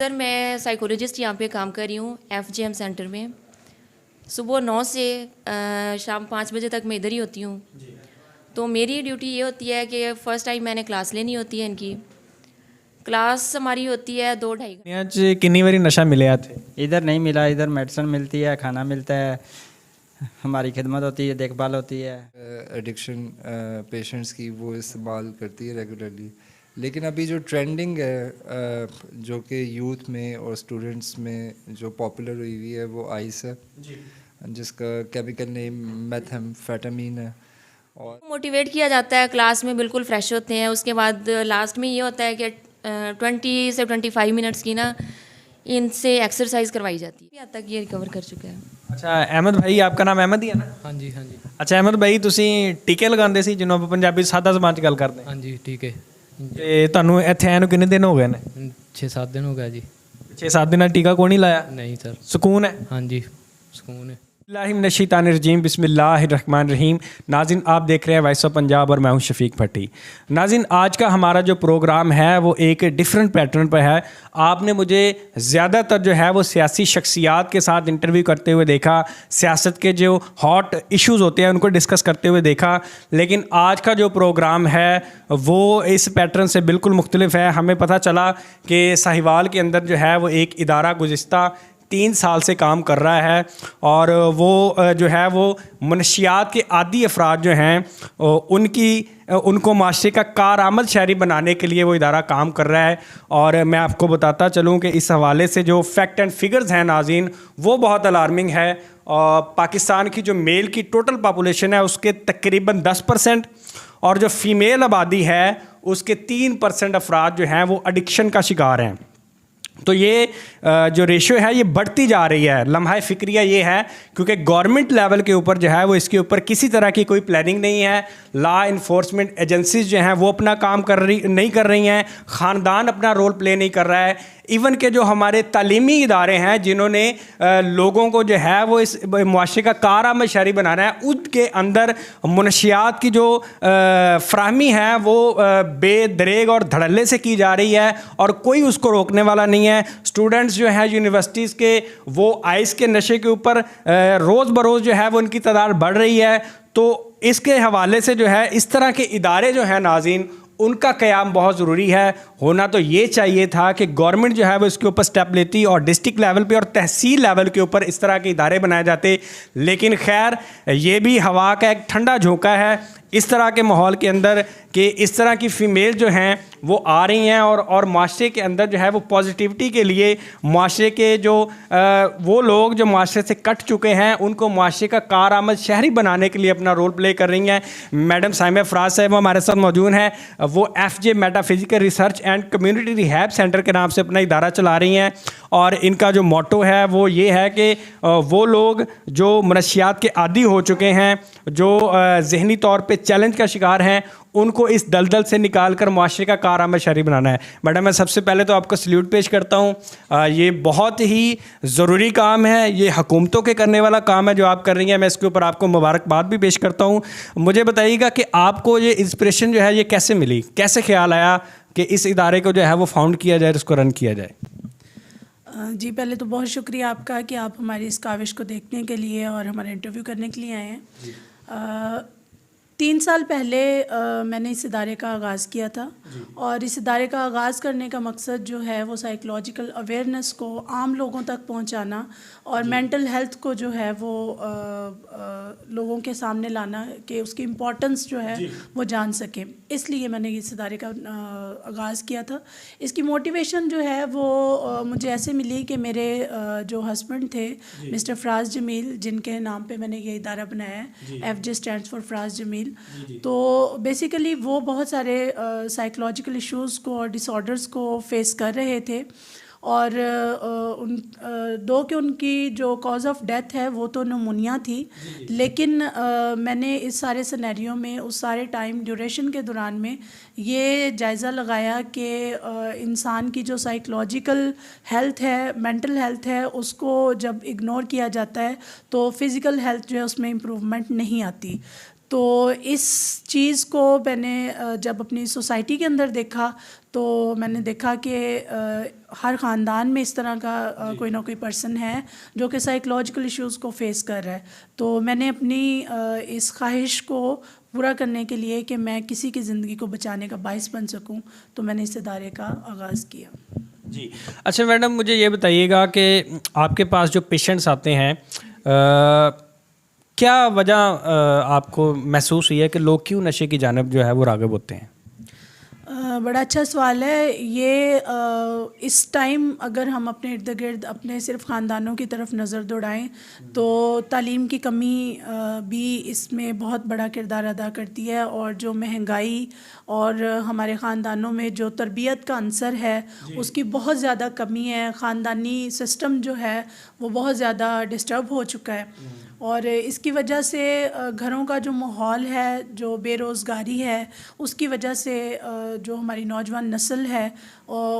Sir मैं psychologist यहाँ पे काम कर रही हूँ FGM सेंटर में। सुबह 9 से शाम 5 बजे तक मैं इधर ही होती हूँ। तो मेरी ड्यूटी ये होती है कि फ़र्स्ट टाइम मैंने क्लास लेनी होती है इनकी। क्लास हमारी होती है 2-2.5 घंटे। आज कितनी बारी नशा मिले थे? इधर नहीं मिला, इधर मेडिसिन मिलती है, खाना मिलता है, हमारी खिदमत होती है, देखभाल होती है। एडिक्शन पेशेंट्स की वो इस्तेमाल करती है रेगुलरली, लेकिन अभी जो ट्रेंडिंग है जो कि यूथ में और स्टूडेंट्स में जो पॉपुलर हुई हुई है वो आइस है, जिसका केमिकल नेम मेथाम्फेटामीन है। और मोटिवेट किया जाता है, क्लास में बिल्कुल फ्रेश होते हैं। उसके बाद लास्ट में ये होता है कि 20 से 25 मिनट्स की ना इनसे एक्सरसाइज करवाई जाती है। अब तक ये रिकवर कर चुका है। अच्छा अहमद भाई, आपका नाम अहमद ही है ना? हाँ जी, हाँ जी, अच्छा अहमद भाई, ਤੁਸੀਂ ਟੀਕੇ ਲਗਾਉਂਦੇ ਸੀ ਜਿਹਨੂੰ ਆਪਾਂ ਪੰਜਾਬੀ ਸਾਦਾ ਜ਼ਬਾਨ 'ਚ ਗੱਲ ਕਰਦੇ हाँ जी, ठीक है। ਤੇ ਤੁਹਾਨੂੰ ਇੱਥੇ ਆਏ ਨੂੰ ਕਿੰਨੇ ਦਿਨ ਹੋ ਗਏ ਨੇ? 6-7 दिन हो गया जी। 6-7 ਦਿਨਾਂ ਟੀਕਾ ਕੋਈ ਨਹੀਂ ਲਾਇਆ? नहीं सर। ਸਕੂਨ है? हाँ जी, सुकून है। बिस्मिल्लाहिर्रहमानिर्रहीम, बिस्मिल्लाहिर्रहमानिर्रहीम। नाज़रीन आप देख रहे हैं वॉइस ऑफ पंजाब और मैं हूं शफीक भट्टी। नाज़रीन आज का हमारा जो प्रोग्राम है वो एक डिफरेंट पैटर्न पर है। आपने मुझे ज़्यादातर जो है वो सियासी शख्सियात के साथ इंटरव्यू करते हुए देखा, सियासत के जो हॉट इश्यूज़ होते हैं उनको डिस्कस करते हुए देखा, लेकिन आज का जो प्रोग्राम है वो इस पैटर्न से बिल्कुल मुख्तलिफ है। हमें पता चला कि साहिवाल के अंदर जो है वो एक इदारा गुज़िश्ता 3 साल से काम कर रहा है और वो जो है वो मनशियात के आदी अफराद जो हैं उनको माशरे का कारआमद शहरी बनाने के लिए वो इदारा काम कर रहा है। और मैं आपको बताता चलूँ कि इस हवाले से जो फैक्ट एंड फिगर्स हैं नाज़रीन वो बहुत अलार्मिंग है। पाकिस्तान की जो मेल की टोटल पॉपुलेशन है उसके तकरीबन 10% और जो फ़ीमेल आबादी है उसके 3% अफराद जो हैं वो एडिक्शन का शिकार हैं। तो ये जो रेशो है ये बढ़ती जा रही है। लम्हा फ़िक्रिया ये है क्योंकि गवर्नमेंट लेवल के ऊपर जो है वो इसके ऊपर किसी तरह की कोई प्लानिंग नहीं है। लॉ इन्फोर्समेंट एजेंसीज जो हैं वो अपना काम नहीं कर रही हैं, ख़ानदान अपना रोल प्ले नहीं कर रहा है। इवन के जो हमारे तालीमी इदारे हैं जिन्होंने लोगों को जो है वो इस मुआशरे का कारआमद शहरी बनाना है, उनके अंदर मनशियात की जो फ्राहमी है वो बेदरेग और धड़ल्ले से की जा रही है और कोई उसको रोकने वाला नहीं है। स्टूडेंट्स जो हैं यूनिवर्सिटीज़ के वो आइस के नशे के ऊपर रोज़ बरोज़ जो है वो उनकी तादाद बढ़ रही है। तो इसके हवाले से जो है इस तरह के इदारे जो हैं नाज़रीन उनका क़याम बहुत ज़रूरी है। होना तो ये चाहिए था कि गवर्नमेंट जो है वो इसके ऊपर स्टेप लेती और डिस्ट्रिक्ट लेवल पे और तहसील लेवल के ऊपर इस तरह के इदारे बनाए जाते, लेकिन खैर ये भी हवा का एक ठंडा झोंका है इस तरह के माहौल के अंदर कि इस तरह की फ़ीमेल जो हैं वो आ रही हैं और माशरे के अंदर जो है वो पॉजिटिविटी के लिए माशरे के जो वो लोग जो माशरे से कट चुके हैं उनको माशरे का कारआमद शहरी बनाने के लिए अपना रोल प्ले कर रही हैं। मैडम साइमा फराज साहब हमारे साथ मौजूद हैं। वो FJ metaphysical research and community rehab centre के नाम से अपना इदारा चला रही हैं और इनका जो मोटो है वो ये है कि वो लोग जो मनशियात के आदी हो चुके हैं, जो ज़हनी तौर पर चैलेंज का शिकार हैं, उनको इस दलदल से निकाल कर मुआशरे का कारआमद शहरी बनाना है। मैडम मैं सबसे पहले तो आपको सल्यूट पेश करता हूँ। ये बहुत ही ज़रूरी काम है, ये हुकूमतों के करने वाला काम है जो आप कर रही हैं। मैं इसके ऊपर आपको मुबारकबाद भी पेश करता हूँ। मुझे बताइएगा कि आपको ये इंस्पिरेशन जो है ये कैसे मिली, कैसे ख्याल आया कि इस इदारे को जो है वो फाउंड किया जाए, इसको रन किया जाए? जी पहले तो बहुत शुक्रिया आपका कि आप हमारी इस काविश को देखने के लिए और हमारा इंटरव्यू करने के लिए आए हैं। 3 साल पहले मैंने इस इदारे का आगाज़ किया था और इस इदारे का आगाज़ करने का मकसद जो है वो साइकोलॉजिकल अवेयरनेस को आम लोगों तक पहुंचाना और मेंटल हेल्थ को जो है वो लोगों के सामने लाना कि उसकी इम्पोर्टेंस जो है वो जान सकें। इसलिए मैंने इस इदारे का आगाज़ किया था। इसकी मोटिवेशन जो है वो मुझे ऐसे मिली कि मेरे जो हस्बैंड थे मिस्टर फराज जमील, जिनके नाम पे मैंने ये इदारा बनाया है, FJ stands for Faraz Jameel. तो बेसिकली वो बहुत सारे साइकोलॉजिकल इश्यूज़ को और डिसऑर्डर्स को फेस कर रहे थे और उनकी जो कॉज ऑफ डेथ है वो तो निमोनिया थी, लेकिन मैंने इस सारे सिनेरियो में उस सारे टाइम ड्यूरेशन के दौरान में ये जायज़ा लगाया कि इंसान की जो साइकोलॉजिकल हेल्थ है, मेंटल हेल्थ है, उसको जब इग्नोर किया जाता है तो फिज़िकल हेल्थ जो है उसमें इम्प्रूवमेंट नहीं आती। तो इस चीज़ को मैंने जब अपनी सोसाइटी के अंदर देखा तो मैंने देखा कि हर ख़ानदान में इस तरह का कोई ना कोई पर्सन है जो कि साइकोलॉजिकल इश्यूज़ को फेस कर रहा है। तो मैंने अपनी इस ख्वाहिश को पूरा करने के लिए कि मैं किसी की ज़िंदगी को बचाने का बाइस बन सकूं, तो मैंने इस इदारे का आगाज़ किया। जी अच्छा मैडम, मुझे ये बताइएगा कि आपके पास जो पेशेंट्स आते हैं क्या वजह आपको महसूस हुई है कि लोग क्यों नशे की जानिब जो है वो राग़िब होते हैं? बड़ा अच्छा सवाल है ये। इस टाइम अगर हम अपने इर्द गिर्द अपने सिर्फ ख़ानदानों की तरफ नज़र दौड़ाएं तो तालीम की कमी भी इसमें बहुत बड़ा किरदार अदा करती है, और जो महंगाई और हमारे ख़ानदानों में जो तरबियत का अंसर है उसकी बहुत ज़्यादा कमी है। ख़ानदानी सिस्टम जो है वो बहुत ज़्यादा डिस्टर्ब हो चुका है, और इसकी वजह से घरों का जो माहौल है, जो बेरोज़गारी है, उसकी वजह से जो हमारी नौजवान नस्ल है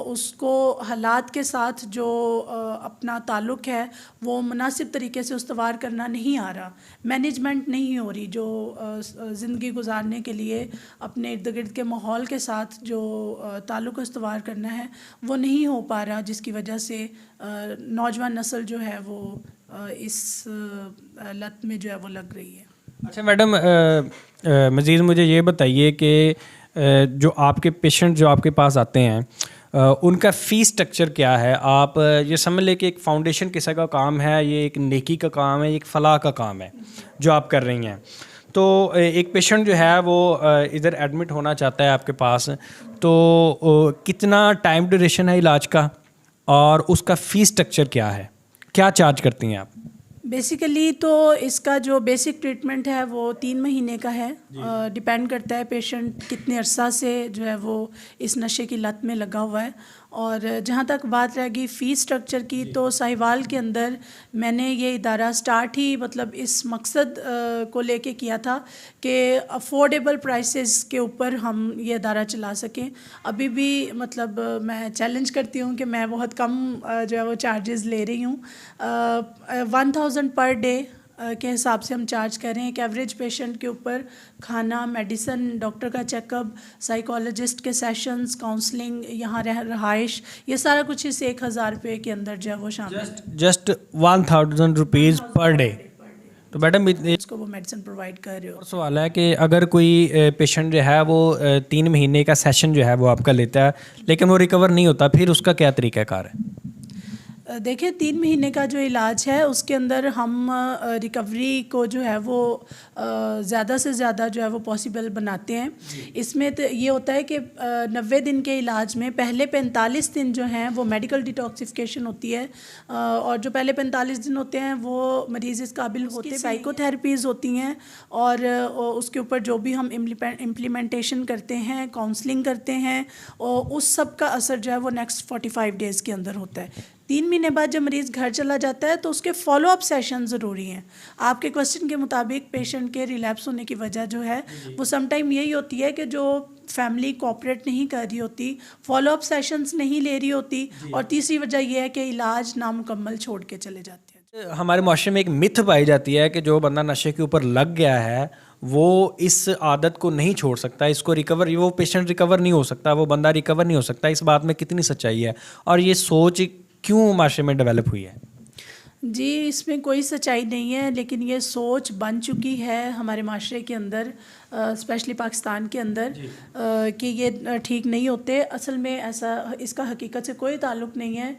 उसको हालात के साथ जो अपना ताल्लुक़ है वो मुनासिब तरीके से उस्तवार करना नहीं आ रहा, मैनेजमेंट नहीं हो रही। जो ज़िंदगी गुजारने के लिए अपने इर्द गिर्द के माहौल के साथ जो ताल्लुक़ उस्तवार करना है वो नहीं हो पा रहा, जिसकी वजह से नौजवान नस्ल जो है वो इस लत में जो है वो लग रही है। अच्छा मैडम, मज़ीद मुझे ये बताइए कि जो आपके पेशेंट जो आपके पास आते हैं उनका फ़ीस स्ट्रक्चर क्या है? आप ये समझ लें कि एक फ़ाउंडेशन किसी का काम है, ये एक नेकी का काम है, एक फ़लाह का काम है जो आप कर रही हैं। तो एक पेशेंट जो है वो इधर एडमिट होना चाहता है आपके पास, तो कितना टाइम ड्यूरेशन है इलाज का और उसका फ़ीस स्ट्रक्चर क्या है, क्या चार्ज करती हैं आप? बेसिकली तो इसका जो बेसिक ट्रीटमेंट है वो 3 महीने का है। डिपेंड करता है पेशेंट कितने अरसा से जो है वो इस नशे की लत में लगा हुआ है। और जहाँ तक बात रहेगी फ़ीस स्ट्रक्चर की, तो साहिवाल के अंदर मैंने ये इदारा स्टार्ट ही मतलब इस मकसद को लेके किया था कि अफोर्डेबल प्राइसेस के ऊपर हम ये इदारा चला सकें। अभी भी मतलब मैं चैलेंज करती हूँ कि मैं बहुत कम जो है वो चार्जेस ले रही हूँ। 1000 पर डे के हिसाब से हम चार्ज कर रहे हैं। एक एवरेज पेशेंट के ऊपर खाना, मेडिसिन, डॉक्टर का चेकअप, साइकोलॉजिस्ट के सेशंस, काउंसलिंग, यहाँ रहाइश, ये सारा कुछ इस 1000 रुपये के अंदर जो है वो शामिल है। Just 1000 rupees per day. तो मैडम उसको वो मेडिसिन प्रोवाइड कर रहे हो। और सवाल है कि अगर कोई पेशेंट जो है वो 3 महीने का सेशन जो है वो आपका लेता है लेकिन वो रिकवर नहीं होता, फिर उसका क्या तरीक़ाकार है? देखिए 3 महीने का जो इलाज है उसके अंदर हम रिकवरी को जो है वो ज़्यादा से ज़्यादा जो है वो पॉसिबल बनाते हैं। इसमें तो ये होता है कि 90 दिन के इलाज में पहले 45 दिन जो हैं वो मेडिकल डिटॉक्सिफिकेशन होती है, और जो पहले 45 दिन होते हैं वो मरीज़ इस काबिल होते हैं। साइकोथेरेपीज़ होती हैं और उसके ऊपर जो भी हम इम्प्लीमेंटेशन करते हैं, काउंसलिंग करते हैं, और उस सब का असर जो है वो नेक्स्ट 45 डेज़ के अंदर होता है। 3 महीने बाद जब मरीज़ घर चला जाता है तो उसके फॉलोअप सेशन ज़रूरी हैं। आपके क्वेश्चन के मुताबिक पेशेंट के रिलैप्स होने की वजह जो है वो समटाइम यही होती है कि जो फैमिली कोऑपरेट नहीं कर रही होती, फॉलोअप सेशंस नहीं ले रही होती, और तीसरी वजह यह है कि इलाज नामुकम्मल छोड़ के चले जाते हैं। हमारे माशरे में एक मिथ पाई जाती है कि जो बंदा नशे के ऊपर लग गया है वो इस आदत को नहीं छोड़ सकता, इसको रिकवर, वो पेशेंट रिकवर नहीं हो सकता, वो बंदा रिकवर नहीं हो सकता। इस बात में कितनी सच्चाई है और ये सोच क्यों माशरे में डेवलप हुई है? जी, इसमें कोई सच्चाई नहीं है, लेकिन ये सोच बन चुकी है हमारे माशरे के अंदर, स्पेशली पाकिस्तान के अंदर, कि ये ठीक नहीं होते। असल में ऐसा इसका हकीकत से कोई ताल्लुक़ नहीं है।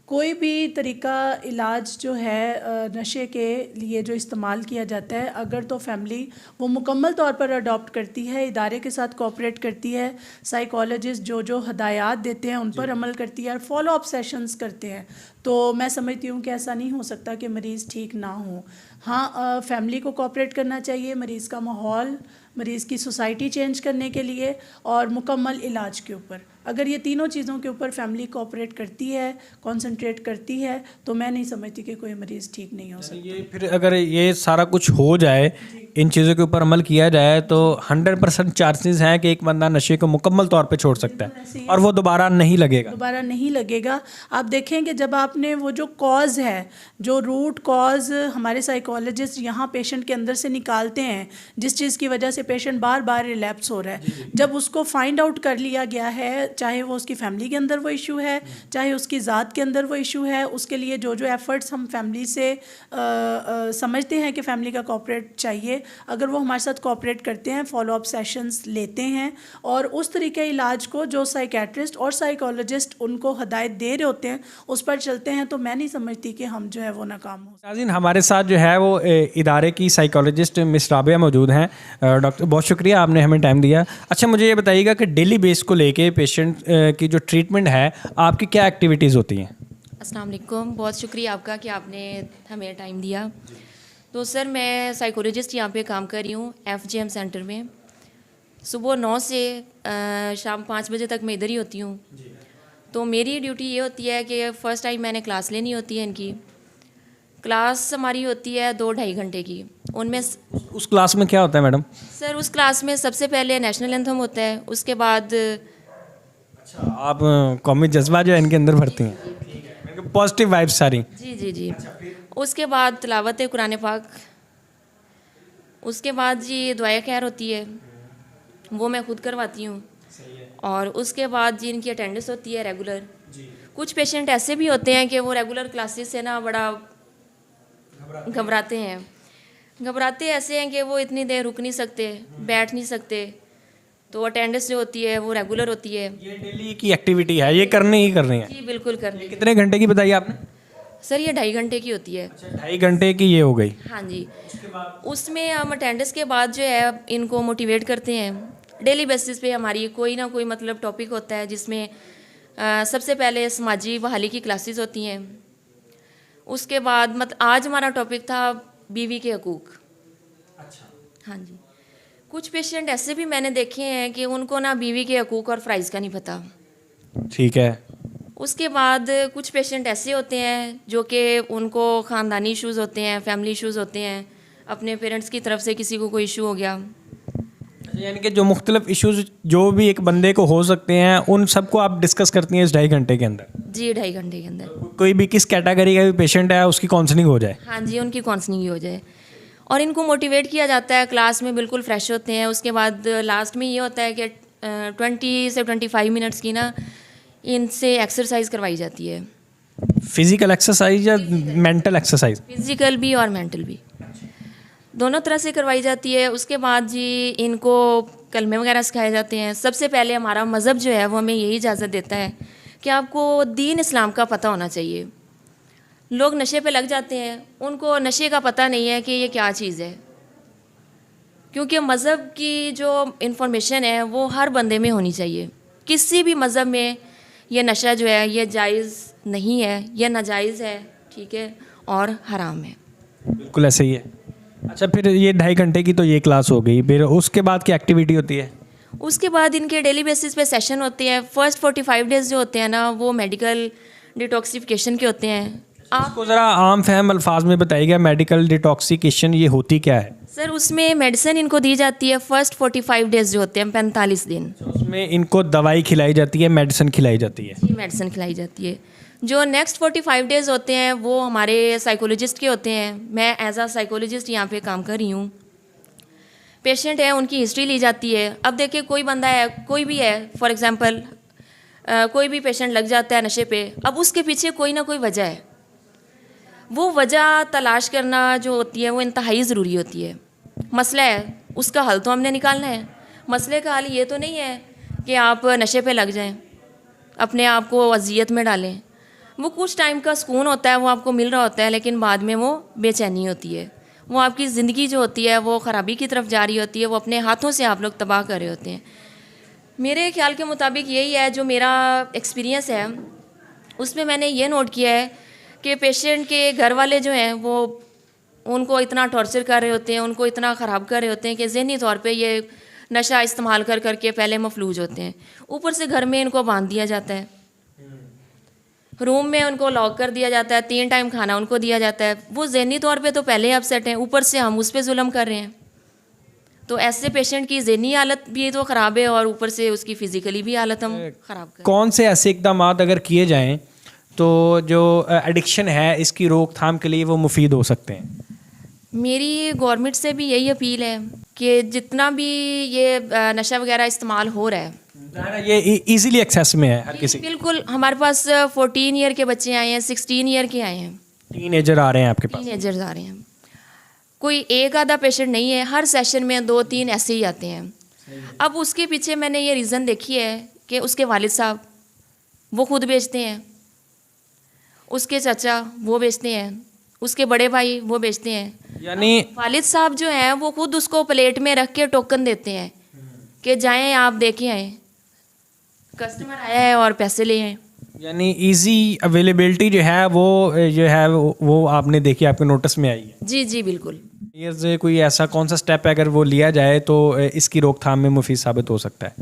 कोई भी तरीका इलाज जो है नशे के लिए जो इस्तेमाल किया जाता है, अगर तो फैमिली वो मुकम्मल तौर पर अडॉप्ट करती है, इदारे के साथ कोऑपरेट करती है, साइकोलॉजिस्ट जो हदायत देते हैं उन पर अमल करती है और फॉलो अप सेशंस करते हैं, तो मैं समझती हूँ कि ऐसा नहीं हो सकता कि मरीज़ ठीक ना हो। हाँ, फैमिली को कोऑपरेट करना चाहिए, मरीज़ का माहौल, मरीज़ की सोसाइटी चेंज करने के लिए और मुकम्मल इलाज के ऊपर। अगर ये तीनों चीज़ों के ऊपर फैमिली कोऑपरेट करती है, कंसंट्रेट करती है, तो मैं नहीं समझती कि कोई मरीज़ ठीक नहीं हो सकता। ये फिर अगर ये सारा कुछ हो जाए, इन चीज़ों के ऊपर अमल किया जाए, तो 100% चांसेस हैं कि एक बंदा नशे को मुकम्मल तौर पे छोड़ सकता है और वो दोबारा नहीं लगेगा। दोबारा नहीं लगेगा। आप देखें कि जब आपने वो जो कॉज है, जो रूट कॉज हमारे साइकोलॉजिस्ट यहाँ पेशेंट के अंदर से निकालते हैं, जिस चीज़ की वजह से पेशेंट बार बार रिलैप्स हो रहा है, जब उसको फाइंड आउट कर लिया गया है, चाहे वो उसकी फैमिली के अंदर वो इशू है, चाहे उसकी ज़ात के अंदर वो इशू है, उसके लिए जो जो एफ़र्ट्स हम फैमिली से समझते हैं कि फैमिली का कोऑपरेट चाहिए, अगर वो हमारे साथ कोऑपरेट करते हैं, फॉलो अप सेशंस लेते हैं और उस तरीके इलाज को जो साइकेट्रिस्ट और साइकोलॉजिस्ट उनको हदायत दे रहे होते हैं उस पर चलते हैं, तो मैं नहीं समझती कि हम जो है वो नाकाम हो। नाज़रीन, हमारे साथ जो है वो इदारे की साइकोलॉजिस्ट मिस राबिया मौजूद हैं। डॉक्टर, बहुत शुक्रिया आपने हमें टाइम दिया। अच्छा, मुझे ये बताइएगा कि डेली बेस को लेके पेशेंट की जो ट्रीटमेंट है, आपकी क्या एक्टिविटीज़ होती हैं? अस्सलाम वालेकुम, बहुत शुक्रिया आपका कि आपने हमें टाइम दिया। तो सर, मैं साइकोलॉजिस्ट यहाँ पे काम कर रही हूँ FGM सेंटर में। सुबह 9 से शाम 5 बजे तक मैं इधर ही होती हूँ। तो मेरी ड्यूटी ये होती है कि फ़र्स्ट टाइम मैंने क्लास लेनी होती है इनकी। क्लास हमारी होती है 2-2.5 घंटे की। उनमें उस क्लास में क्या होता है मैडम? सर, उस क्लास में सबसे पहले नेशनल एंथम होता है, उसके बाद आप कौमी जज्बा जो है इनके अंदर भरती हैं, पॉजिटिव वाइब्स सारी। जी, उसके बाद तिलावत कुरान पाक, उसके बाद जी दुआ खैर होती है, वो मैं खुद करवाती हूँ, और उसके बाद जी इनकी अटेंडेंस होती है रेगुलर। कुछ पेशेंट ऐसे भी होते हैं कि वो रेगुलर क्लासेस से ना बड़ा घबराते ऐसे हैं कि वो इतनी देर रुक नहीं सकते, बैठ नहीं सकते, तो अटेंडेंस जो होती है वो रेगुलर होती है। ये डेली की एक्टिविटी है, ये करनी ही करनी है। जी बिल्कुल करनी। कितने घंटे की बताइए आपने? सर, ये 2.5 घंटे की होती है। 2.5 घंटे की ये हो गई। हाँ जी। उसमें हम अटेंडेंस के बाद जो है इनको मोटिवेट करते हैं। डेली बेसिस पे हमारी कोई ना कोई मतलब टॉपिक होता है, जिसमें सबसे पहले समाजी बहाली की क्लासेस होती हैं। उसके बाद आज हमारा टॉपिक था बीवी के हकूक़। हाँ जी। कुछ पेशेंट ऐसे भी मैंने देखे हैं कि उनको ना बीवी के हकूक़ और फ़राइज़ का नहीं पता। ठीक है। उसके बाद कुछ पेशेंट ऐसे होते हैं जो कि उनको ख़ानदानी इश्यूज़ होते हैं, फैमिली इश्यूज़ होते हैं, अपने पेरेंट्स की तरफ से किसी को कोई इशू हो गया। यानी कि जो मुख्तलिफ इश्यूज जो भी एक बंदे को हो सकते हैं, उन सबको आप डिस्कस करती हैं इस 2.5 घंटे के अंदर? जी, 2.5 घंटे के अंदर। कोई भी किस कैटेगरी का भी पेशेंट है उसकी काउंसलिंग हो जाए? हाँ जी, उनकी काउंसलिंग हो जाए और इनको मोटिवेट किया जाता है। क्लास में बिल्कुल फ्रेश होते हैं। उसके बाद लास्ट में ये होता है कि 20 से 25 मिनट्स की ना इनसे एक्सरसाइज करवाई जाती है। फिजिकल एक्सरसाइज या मेंटल एक्सरसाइज? फिजिकल भी और मेंटल भी, दोनों तरह से करवाई जाती है। उसके बाद जी इनको कलमे वगैरह सिखाए जाते हैं। सबसे पहले हमारा मज़हब जो है वो हमें यही इजाज़त देता है कि आपको दीन इस्लाम का पता होना चाहिए। लोग नशे पे लग जाते हैं, उनको नशे का पता नहीं है कि ये क्या चीज़ है, क्योंकि मज़हब की जो इन्फॉर्मेशन है वो हर बंदे में होनी चाहिए। किसी भी मज़हब में ये नशा जो है ये जायज़ नहीं है, यह नाजायज़ है, ठीक है, और हराम है। बिल्कुल ऐसे ही है। अच्छा, फिर ये 2.5 घंटे की तो ये क्लास हो गई, फिर उसके बाद की एक्टिविटी होती है? उसके बाद इनके डेली बेसिस पे सेशन होते हैं। फर्स्ट 45 डेज़ जो होते हैं ना वो मेडिकल डिटॉक्सिफिकेशन के होते हैं। आपको ज़रा आम फहम अल्फाज में बताइएगा, मेडिकल डिटॉक्सिफिकेशन ये होती क्या है? सर, उसमें मेडिसिन इनको दी जाती है फर्स्ट 45 डेज़ जो होते हैं, 45 दिन। उसमें इनको दवाई खिलाई जाती है, मेडिसिन खिलाई जाती है? जी, मेडिसिन खिलाई जाती है। जो नेक्स्ट 45 डेज़ होते हैं वो हमारे साइकोलॉजिस्ट के होते हैं। मैं एज आ साइकोलॉजिस्ट यहाँ पे काम कर रही हूँ। पेशेंट है, उनकी हिस्ट्री ली जाती है। अब देखिए, कोई बंदा है, कोई भी है, फॉर एग्ज़ाम्पल कोई भी पेशेंट लग जाता है नशे पे, अब उसके पीछे कोई ना कोई वजह है। वो वजह तलाश करना जो होती है वो इंतहाई ज़रूरी होती है। मसला है, उसका हल तो हमने निकालना है। मसले का हल ये तो नहीं है कि आप नशे पे लग जाएं, अपने आप को अजियत में डालें। वो कुछ टाइम का सुकून होता है, वो आपको मिल रहा होता है, लेकिन बाद में वो बेचैनी होती है। वो आपकी ज़िंदगी जो होती है वो ख़राबी की तरफ जा रही होती है। वो अपने हाथों से आप लोग तबाह कर रहे होते हैं। मेरे ख्याल के मुताबिक यही है, जो मेरा एक्सपीरियंस है उसमें मैंने ये नोट किया है कि पेशेंट के घर वाले जो हैं वो उनको इतना टॉर्चर कर रहे होते हैं, उनको इतना ख़राब कर रहे होते हैं कि ज़हनी तौर पे ये नशा इस्तेमाल कर करके पहले मफलूज होते हैं, ऊपर से घर में इनको बांध दिया जाता है, रूम में उनको लॉक कर दिया जाता है, 3 टाइम खाना उनको दिया जाता है। वो ज़हनी तौर पे तो पहले अपसेट हैं, ऊपर से हम उस पर जुल्म कर रहे हैं। तो ऐसे पेशेंट की ज़हनी हालत भी तो ख़राब है और ऊपर से उसकी फ़िज़िकली भी हालत हम ख़राब कर। कौन से ऐसे इकदाम अगर किए जाएं तो जो एडिक्शन है इसकी रोकथाम के लिए वो मुफीद हो सकते हैं? मेरी गवर्नमेंट से भी यही अपील है कि जितना भी ये नशा वगैरह इस्तेमाल हो रहा है, ये इजीली एक्सेस में है हर किसी। बिल्कुल। हमारे पास 14 ईयर के बच्चे आए हैं, 16 ईयर के आए हैं, टीनेजर आ रहे हैं आपके पास? टीनेजर्स आ रहे हैं। कोई एक आधा पेशेंट नहीं है, हर सेशन में 2-3 ऐसे ही आते हैं। अब उसके पीछे मैंने ये रीज़न देखी है कि उसके वालिद साहब वो खुद बेचते हैं, उसके चाचा वो बेचते हैं, उसके बड़े भाई वो बेचते हैं। यानी वालिद साहब जो हैं वो खुद उसको प्लेट में रख के टोकन देते हैं कि जाएं आप देखें आएँ, कस्टमर आया है और पैसे ले आए। यानी इजी अवेलेबिलिटी जो है वो आपने देखी, आपके नोटिस में आई है? जी जी बिल्कुल। ये से कोई ऐसा कौन सा स्टेप अगर वो लिया जाए तो इसकी रोकथाम में मुफीद साबित हो सकता है?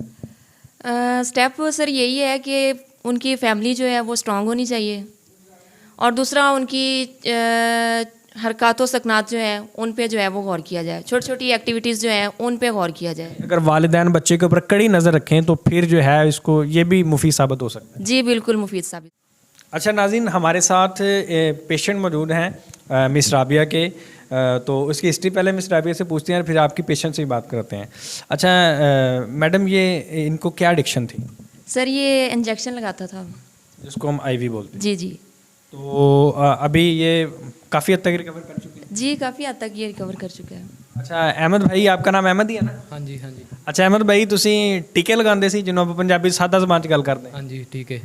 स्टेप सर यही है कि उनकी फैमिली जो है वो स्ट्रांग होनी चाहिए, और दूसरा उनकी हरकत व सकनात जो है उन पे जो है वो गौर किया जाए, छोटी छोटी एक्टिविटीज़ जो हैं उन पे गौर किया जाए। अगर वालिदैन बच्चे के ऊपर कड़ी नज़र रखें तो फिर जो है इसको ये भी मुफीद साबित हो सकता है। जी बिल्कुल मुफीद साबित। अच्छा नाज़रीन, हमारे साथ पेशेंट मौजूद हैं मिस राबिया के, तो उसकी हिस्ट्री पहले मिस राबिया से पूछते हैं, फिर आपकी पेशेंट से ही बात करते हैं। अच्छा मैडम, ये इनको क्या एडिक्शन थी? सर ये इंजेक्शन लगाता था, जिसको हम आईवी बोलते हैं। जी जी। तो अभी ये काफ़ी हद तक रिकवर कर चुके हैं? जी काफ़ी हद तक ये रिकवर कर चुका है। अच्छा अहमद भाई, आपका नाम अहमद ही है ना? हाँ जी हाँ जी अच्छा अहमद भाई, ਤੁਸੀਂ ਟੀਕੇ ਲਗਾਉਂਦੇ ਸੀ ਜਿਹਨੂੰ ਆਪਾਂ ਪੰਜਾਬੀ ਸਾਦਾ ਜ਼ਬਾਨ 'ਚ ਗੱਲ ਕਰਦੇ हाँ जी ठीक है।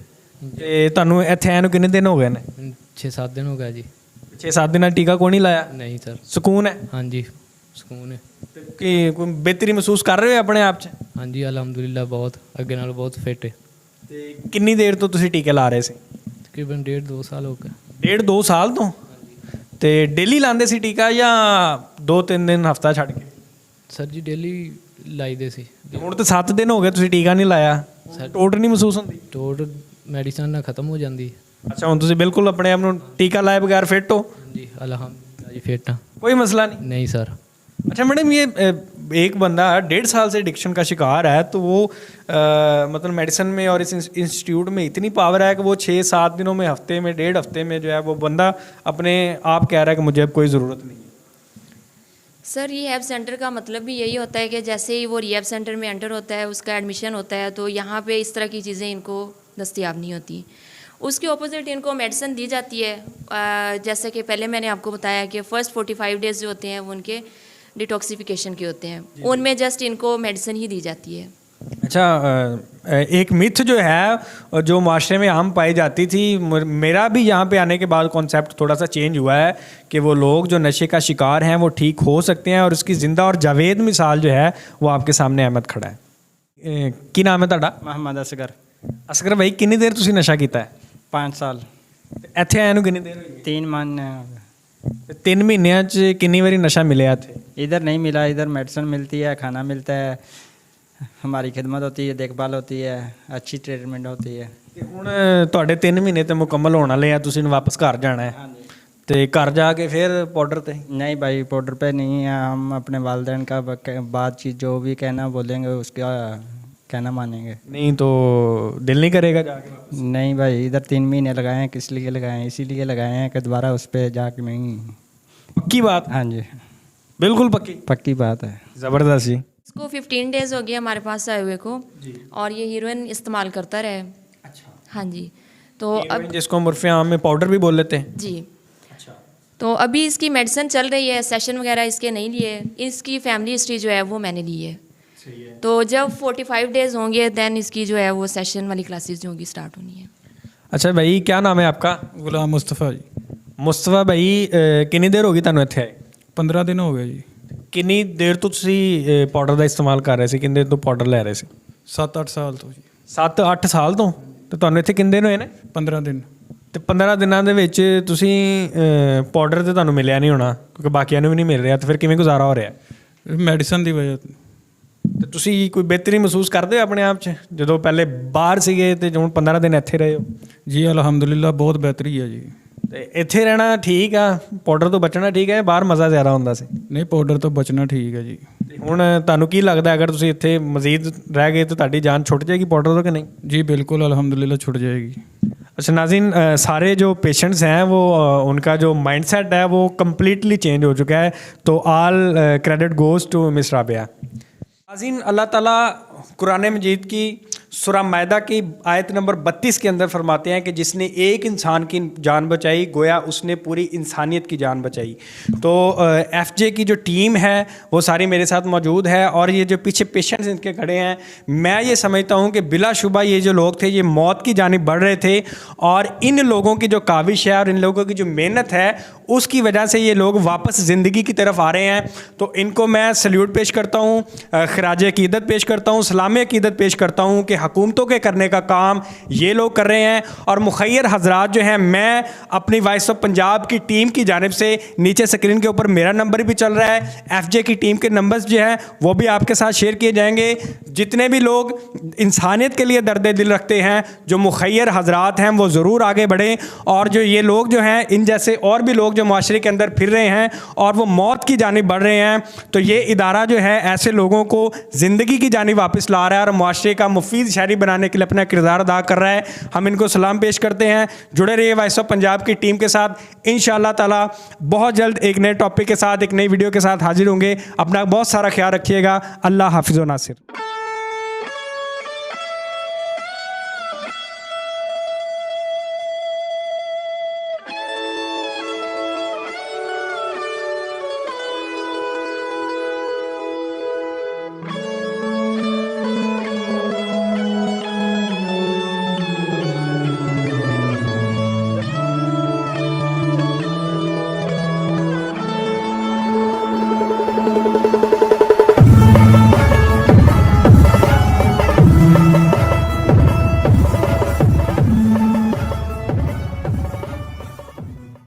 ਤੇ ਤੁਹਾਨੂੰ ਇੱਥੇ ਆਏ ਨੂੰ ਕਿੰਨੇ ਦਿਨ ਹੋ ਗਏ ਨੇ? 6-7 दिन हो गया जी। 6-7 ਦਿਨਾਂ ਟੀਕਾ ਕੋਈ ਨਹੀਂ ਲਾਇਆ? नहीं सर। ਸਕੂਨ ਹੈ? हाँ जी सुकून है। ਤੇ ਕੀ ਕੋਈ ਬਿਹਤਰੀ ਮਹਿਸੂਸ ਕਰ ਰਹੇ ਹੋ ਆਪਣੇ ਆਪ 'ਚ? हाँ जी अलहमदुलिल्लाह बहुत अगे नाल बहुत फिट है। ਤੇ ਕਿੰਨੀ ਦੇਰ ਤੋਂ ਤੁਸੀਂ ਟੀਕੇ ਲਾ ਰਹੇ ਸੀ? तकरीबन 1.5-2 साल हो गए। 1.5-2 ਸਾਲ ਤੋਂ? ਤੇ ਡੇਲੀ ਲਾਉਂਦੇ ਸੀ ਟੀਕਾ ਜਾਂ 2-3 ਦਿਨ ਹਫਤਾ ਛੱਡ ਕੇ? सर जी डेली लाई दे सी। ਤੇ ਹੁਣ ਤਾਂ 7 ਦਿਨ ਹੋ ਗਏ ਤੁਸੀਂ ਟੀਕਾ ਨਹੀਂ ਲਾਇਆ, ਟੋਟ ਨਹੀਂ ਮਹਿਸੂਸ ਹੁੰਦੀ? टोट मेडिसन ना खत्म हो जाती। ਅੱਛਾ ਹੁਣ ਤੁਸੀਂ ਬਿਲਕੁਲ ਆਪਣੇ ਆਪ ਨੂੰ ਟੀਕਾ ਲਾਏ ਬਗੈਰ ਫਿੱਟ ਹੋ? जी अलहमदुलिल्लाह जी फिट हाँ। कोई मसला नहीं? नहीं सर। अच्छा मैडम, ये एक बंदा 1.5 साल से एडिक्शन का शिकार है, तो वो मतलब मेडिसिन में और इस इंस्टीट्यूट में इतनी पावर है कि वो 6-7 दिनों में, हफ्ते में, 1.5 हफ्ते में जो है वो बंदा अपने आप कह रहा है कि मुझे अब कोई ज़रूरत नहीं है। सर रिहैब सेंटर का मतलब भी यही होता है कि जैसे ही वो रिहैब सेंटर में एंटर होता है, उसका एडमिशन होता है, तो यहाँ पे इस तरह की चीज़ें इनको दस्तयाब नहीं होती। उसके ऑपोजिट इनको मेडिसिन दी जाती है, जैसे कि पहले मैंने आपको बताया कि फ़र्स्ट 45 डेज़ जो होते हैं वो उनके डिटॉक्सिफिकेशन के होते हैं, उनमें जस्ट इनको मेडिसिन ही दी जाती है। अच्छा एक मिथ जो है जो माशरे में आम पाई जाती थी, मेरा भी यहाँ पे आने के बाद कॉन्सेप्ट थोड़ा सा चेंज हुआ है कि वो लोग जो नशे का शिकार हैं वो ठीक हो सकते हैं, और उसकी ज़िंदा और जावेद मिसाल जो है वो आपके सामने अहमद खड़ा है। की नाम है ਤੁਹਾਡਾ? मोहम्मद असगर। असगर भाई, कितनी देर ਤੁਸੀਂ नशा ਕੀਤਾ ਹੈ? 5 साल। ਇੱਥੇ ਆਏ ਨੂੰ ਕਿੰਨੀ ਦੇਰ ਹੋਈ? 3 महीने। 3 ਮਹੀਨਿਆਂ 'ਚ ਕਿੰਨੀ ਵਾਰੀ ਨਸ਼ਾ ਮਿਲਿਆ ਇੱਥੇ? इधर नहीं मिला, इधर मेडिसिन मिलती है, खाना मिलता है, हमारी खिदमत होती है, देखभाल होती है, अच्छी ट्रीटमेंट होती है। ਤੇ ਹੁਣ ਤੁਹਾਡੇ 3 ਮਹੀਨੇ ਤੇ ਮੁਕੰਮਲ ਹੋਣ ਵਾਲੇ ਆ, ਤੁਸੀਂ ਹੁਣ ਵਾਪਸ ਘਰ ਜਾਣਾ ਹੈ, ਤੇ ਘਰ ਜਾ ਕੇ ਫਿਰ ਪਾਊਡਰ ਤੇ? नहीं भाई पाउडर पे नहीं है, हम अपने वालदेन का बातचीत जो भी कहना बोलेंगे उसका कहना मानेंगे। नहीं तो दिल नहीं करेगा जाके? नहीं भाई, इधर 3 महीने लगाए हैं, किस लिए लगाए हैं? इसीलिए लगाए हैं कि दोबारा उस पर जाके नहीं। पक्की बात? हाँ जी बिल्कुल पक्की पक्की बात है। ज़बरदस्त जी। इसको 15 डेज़ हो गया हमारे पास आए हुए को, और ये हीरोइन इस्तेमाल करता रहे। अच्छा। हाँ जी। तो अब जिसको हम उर्फ़े आम में पाउडर भी बोल लेते हैं। जी। अच्छा। तो अभी इसकी मेडिसिन चल रही है, सेशन वगैरह इसके नहीं लिए, इसकी फैमिली हिस्ट्री जो है वो मैंने ली है। सही है। तो जब 45 डेज़ होंगे दैन इसकी जो है वो सेशन वाली क्लासेस जो होंगी स्टार्ट होनी है। अच्छा भाई, क्या नाम है आपका? गुलाम मुस्तफ़ा जी। मुस्तफ़ा भाई, कितनी देर होगी ਤੁਹਾਨੂੰ ਇੱਥੇ ਆਏ? 15 दिन हो गए जी। ਕਿੰਨੀ ਦੇਰ ਤੋਂ ਤੁਸੀਂ ਪਾਊਡਰ ਦਾ ਇਸਤੇਮਾਲ ਕਰ ਰਹੇ ਸੀ? ਕਿੰਨੇ ਦਿਨ ਤੋਂ ਪਾਊਡਰ ਲੈ ਰਹੇ ਸੀ? 7-8 साल तो जी। 7-8 ਸਾਲ ਤੋਂ? ਤੇ ਤੁਹਾਨੂੰ ਇੱਥੇ ਕਿੰਨੇ ਦਿਨ ਹੋਏ ਨੇ? 15 दिन। ਤੇ 15 ਦਿਨਾਂ ਦੇ ਵਿੱਚ ਤੁਸੀਂ ਪਾਊਡਰ ਤੇ ਤੁਹਾਨੂੰ ਮਿਲਿਆ ਨਹੀਂ ਹੋਣਾ, ਕਿਉਂਕਿ ਬਾਕੀਆਂ ਨੂੰ ਵੀ ਨਹੀਂ ਮਿਲ ਰਿਹਾ, ਤੇ ਫਿਰ ਕਿਵੇਂ ਗੁਜ਼ਾਰਾ ਹੋ ਰਿਹਾ? मेडिसिन की वजह। ਤੇ ਤੁਸੀਂ ਕੋਈ ਬਿਹਤਰੀ ਮਹਿਸੂਸ ਕਰਦੇ ਹੋ ਆਪਣੇ ਆਪ 'ਚ ਜਦੋਂ ਪਹਿਲੇ ਬਾਹਰ ਸੀਗੇ ਤੇ ਹੁਣ 15 ਦਿਨ ਇੱਥੇ ਰਹੇ ਹੋ? ਜੀ ਅਲਹਮਦੁਲਿਲਾ ਬਹੁਤ ਬਿਹਤਰੀ ਹੈ ਜੀ। ਤੇ ਇੱਥੇ ਰਹਿਣਾ ਠੀਕ ਆ, ਪਾਊਡਰ ਤੋਂ ਬਚਣਾ ਠੀਕ ਹੈ, ਬਾਹਰ ਮਜ਼ਾ ਜ਼ਿਆਦਾ ਹੁੰਦਾ ਸੀ? ਨਹੀਂ, ਪਾਊਡਰ ਤੋਂ ਬਚਣਾ ਠੀਕ ਹੈ ਜੀ। ਤੇ ਹੁਣ ਤੁਹਾਨੂੰ ਕੀ ਲੱਗਦਾ ਅਗਰ ਤੁਸੀਂ ਇੱਥੇ ਮਜ਼ੀਦ ਰਹਿ ਗਏ ਤਾਂ ਤੁਹਾਡੀ ਜਾਨ ਛੁੱਟ ਜਾਏਗੀ ਪਾਊਡਰ ਤੋਂ ਕਿ नहीं? जी बिल्कुल अल्हम्दुलिल्लाह छूट जाएगी। अच्छा नाज़रीन, सारे जो पेशेंट्स हैं वो उनका जो माइंडसेट है वो कम्प्लीटली चेंज हो चुका है, तो all credit goes to miss Rabia. नाज़रीन, अल्लाह ताला कुरान मजीद की सूरा मायदा की आयत नंबर 32 के अंदर फरमाते हैं कि जिसने एक इंसान की जान बचाई गोया उसने पूरी इंसानियत की जान बचाई। तो एफजे की जो टीम है वो सारी मेरे साथ मौजूद है, और ये जो पीछे पेशेंट्स इनके खड़े हैं, मैं ये समझता हूँ कि बिलाशुबा ये जो लोग थे ये मौत की जानिब बढ़ रहे थे, और इन लोगों की जो काविश है और इन लोगों की जो मेहनत है उसकी वजह से ये लोग वापस ज़िंदगी की तरफ आ रहे हैं। तो इनको मैं सल्यूट पेश करता हूँ, खराज अकीदत पेश करता हूँ, सलाम अकीदत पेश करता हूँ कि हुकूमतों के करने का काम ये लोग कर रहे हैं। और मुखैर हजरात जो हैं, मैं अपनी वॉइस ऑफ पंजाब की टीम की जानिब से, नीचे स्क्रीन के ऊपर मेरा नंबर भी चल रहा है, एफजे की टीम के नंबर्स जो हैं वो भी आपके साथ शेयर किए जाएंगे। जितने भी लोग इंसानियत के लिए दर्द दिल रखते हैं, जो मुखैर हजरात हैं, वो ज़रूर आगे बढ़ें। और जो ये लोग जो हैं, इन जैसे और भी लोग जो माशरे के अंदर फिर रहे हैं और वो मौत की जानिब बढ़ रहे हैं, तो ये इदारा जो है ऐसे लोगों को ज़िंदगी की जानिब वापस ला रहा है और माशरे का मुफीद शहरी बनाने के लिए अपना किरदार अदा कर रहा है। हम इनको सलाम पेश करते हैं। जुड़े रहिए वॉइस ऑफ पंजाब की टीम के साथ। इंशाअल्लाह ताला बहुत जल्द एक नए टॉपिक के साथ, एक नई वीडियो के साथ हाजिर होंगे। अपना बहुत सारा ख्याल रखिएगा। अल्लाह हाफिज़ व नासिर।